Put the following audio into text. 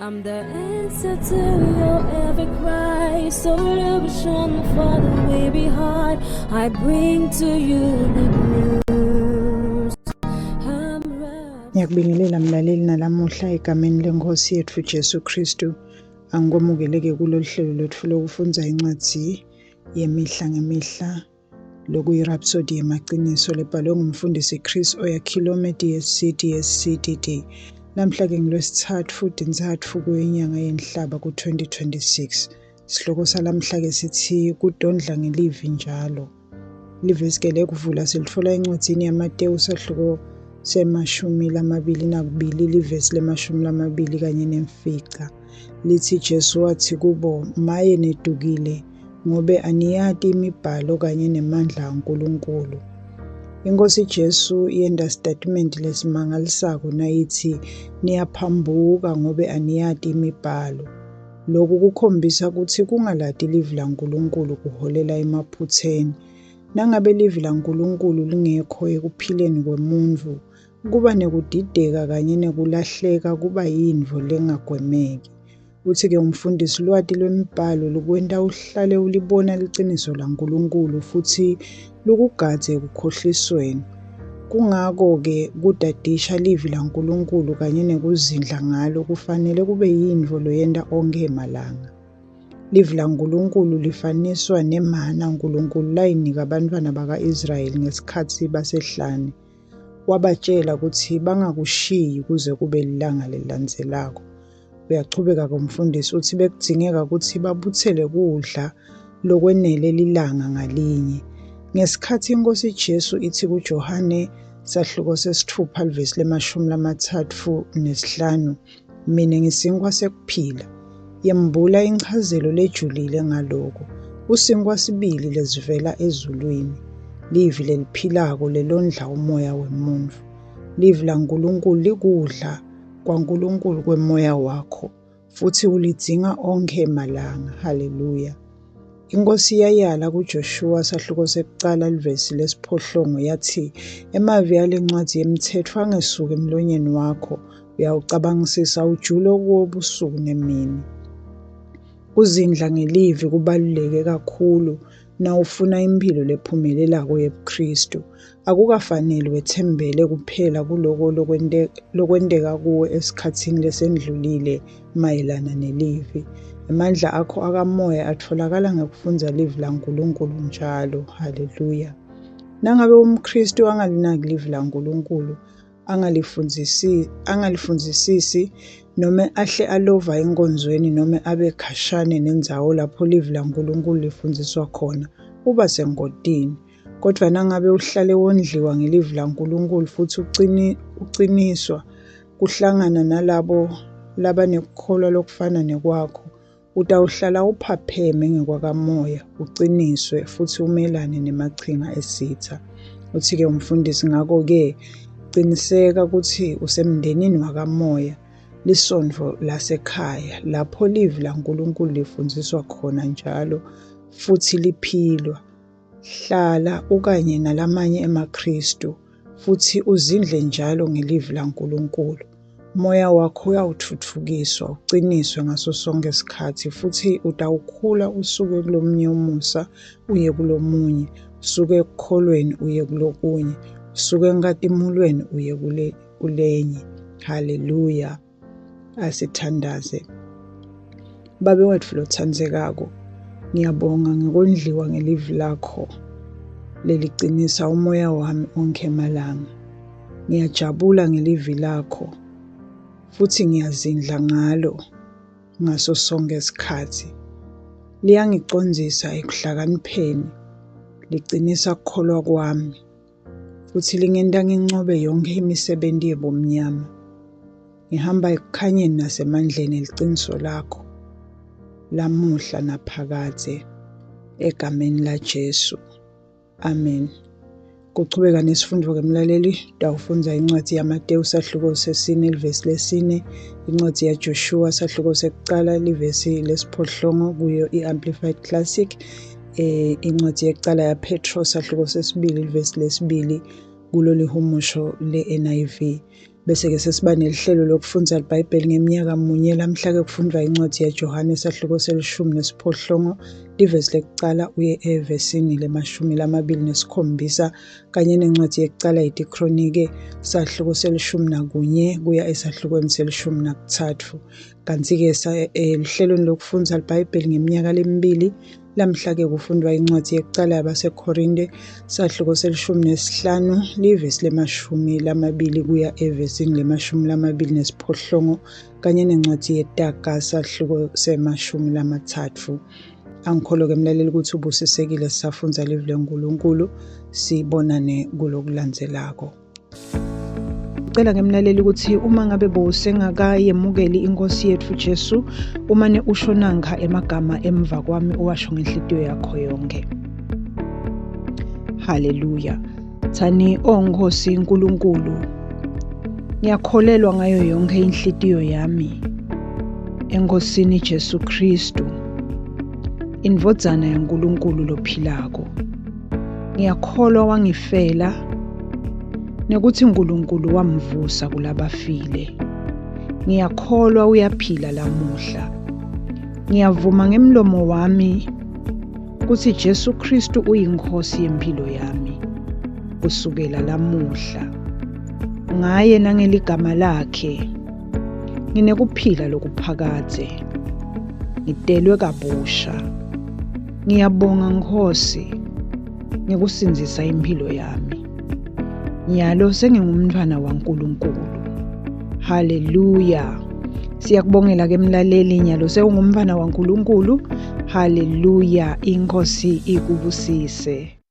I'm the answer to your every cry. Solution for the way behind. I bring to you the news. Ngiyakubingelela mlaleli nalamuhla egameni lenkosi yethu Jesu Kristu. Angikomukeleke kulolu hlelo lethu lokufunda incwadi yemihla ngemihla lokuyi-Rhapsody yemaqiniso lebhalwe ngumfundisi Chris Oyakhilome DSCDD. Namhla-ke ngilwesithathu futhi ntathu kwenyanga yenhlaba ku-2026. Isihloko salamhla-ke sithi kudondla ngelivi njalo. Livesi-ke lekuvula silithola encwadini yaMateyu sahluko se-22 livesi le-20 kanye nemfica. Lithi Jesu wathi kubo, maye nedukile ngobe aniyati imibhalo kanye nemandla kaNkulunkulu. Inkosi Jesu yenda statement lesimangalisako nayithi niyaphambuka ngobe aniyati imibhalo. Lokhu kukhombisa ukuthi kungaladi ilivi laNkulunkulu kuholela emaphutheni. Nangabe ilivi laNkulunkulu lingekho ekuphileni komuntu, kuba nekudideka kanye nekulahleka kuba yinto lengagwemeki. Uthi-ke umfundisi lwati lwemibhalo lukwenta uhlale ulibona liciniso laNkulunkulu futhi lukugadze ekukhohlisweni. Kungako-ke kudadisha livi laNkulunkulu kanye nekuzindla ngalo kufanele kube yinto loyenda onke malanga. Livi laNkulunkulu lifaniswa nemana uNkulunkulu layinika abantwana baka-Israyeli ngesikhathi basehlane. Wabatshela ukuthi bangakushiyi kuze kube lilanga lilandzelako. Uyachubeka komfundisi uthi bekudzingeka ukuthi babuthele kudla lokwenele lilanga ngalinye. Ngesikhathi inkosi Jesu ithi kuJohane sahluko sesithupha livesi le-35, mina ngisinkwa sekuphila, yembula incazelo lejulile ngaloko. Usinkwa sibili lezivela ezulwini, livi leliphilako lelondla umoya wemuntu. Livi laNkulunkulu likudla kwaNkulunkulu kwemoya wakho, futhi ulidzinga onke malanga. Haleluya. Inkosi yayala kuJoshua sahluko sekucala livesi lesiphohlongo yathi, emavi alencwadzi yemithetho angesuki emlonyeni wakho, uyawucabangisisa ujule kuwo busuku nemini. Uzindla ngelivi kubaluleke kakhulu na ufuna impilo lephumelelako yebuKristu. Akukafanele wethembele kuphela kuloko lokwendeka kuwe esikhathini lesendlulile mayelana nelivi. Amandla akho akamoya atholakala ngekufundza livi laNkulunkulu njalo. Haleluya. Nangabe umKristu angalinaki livi laNkulunkulu, angalifundzisisi noma ahle alova enkonzweni noma abe khashane nendzawo lapho livi laNkulunkulu lifundziswa khona, uba sengotini. Kodwa nangabe uhlale wondliwa ngelivi laNkulunkulu futhi uciniswa kuhlangana nalabo labanekukholwa lokufana nekwakho, utawuhlala uphapheme ngekwakamoya, uciniswe futhi umelane nemachinga esitha. Uthi-ke umfundisi ngako-ke qiniseka ukuthi usemndenini wakamoya, lisondvo lasekhaya lapho livi laNkulunkulu lifundziswa khona njalo futhi liphilwa. Hlala ukanye nalamanye emaKristu futhi uzindle njalo ngelivi laNkulunkulu. Moya wakho uyawuthuthukiswa, uqiniswe ngaso sonke isikhathi futhi utawukhula usuke kulomunye umusa uye kulomunye, usuke ekukholweni uye kulokunye, usuke enkatimulweni uye kulenye. Haleluya. Asithandaze. Babe wetfu lothandzekako, ngiyabonga ngekondliwa ngelivi lakho leliqinisa umoya wami onke malanga. Ngiyajabula ngelivi lakho futhi ngiyazindla ngalo ngaso sonke isikhathi. Liyangicondzisa ekuhlakanipheni, liqinisa kukholwa kwami futhi lingenta ngincobe yonke imisebenti yebumnyama. Ngihamba ekukhanyeni nasemandleni eliciniso lakho lamuhla naphakade egameni laJesu. Amen. Kuchubeka nesifundo kemlaleli, dawufundza incwadi yaMateyu sahluko sesine livesi lesine, incwadi yaJoshua sahluko sekucala livesi lesiphohlongo kuyo i-Amplified Classic, incwadi yekucala yaPetro sahluko sesibili livesi lesibili kulo lihumusho le-NIV. Bese-ke sesiba nelihlelo lokufundza iBhayibheli ngeminyaka munye. Lamhla-ke kufundwa incwadi yaJohane isahluko se-18 livesi lekucala uye evesini le-27 kanye nencwadi yekucala iDikronike isahluko se-11 kuya esahlukweni se-13. Kanti-ke lihlelweni lokufundza iBhayibheli ngeminyaka lemibili. Lamhla-ke kufundwa incwadi yekucala yabaseKorinte isahluko se-15 livesi le-20 kuya evesini le-28 kanye nencwadi yeTaga isahluko se-13. Angikholwa-ke mlaleli ukuthi ubusisekile sisafundza ilizwi leNkulunkulu. Sibonane kulokulandzelako. Ngicela ngemlaleli ukuthi uma ngabe bowusengakayemukeli iNkosi yethu Jesu, umane usho nanka emagama emva kwami uwasho ngenhliziyo yakho yonke. Haleluya. Thani Nkosi Nkulunkulu, ngiyakholelwa ngayo yonke inhliziyo yami eNkosini Jesu Kristu, indvodzana yaNkulunkulu lophilako. Ngiyakholwa wangifela nekuthi uNkulunkulu wamvusa kulabafile. Ngiyakholwa uyaphila lamuhla. Ngiyavuma ngemlomo wami ukuthi Jesu Kristu uyinkosi yempilo yami kusukela lamuhla. Ngaye nangeligama lakhe nginekuphila lokuphakade, ngidelwe kabusha. Ngiyabonga Nkosi ngekusinzisa impilo yami. Nyalo sengingumntwana waNkulunkulu. Haleluya. Siyakubongela ke mlaleli, nyalo sewungumntwana waNkulunkulu. Haleluya. Inkosi ikubusise.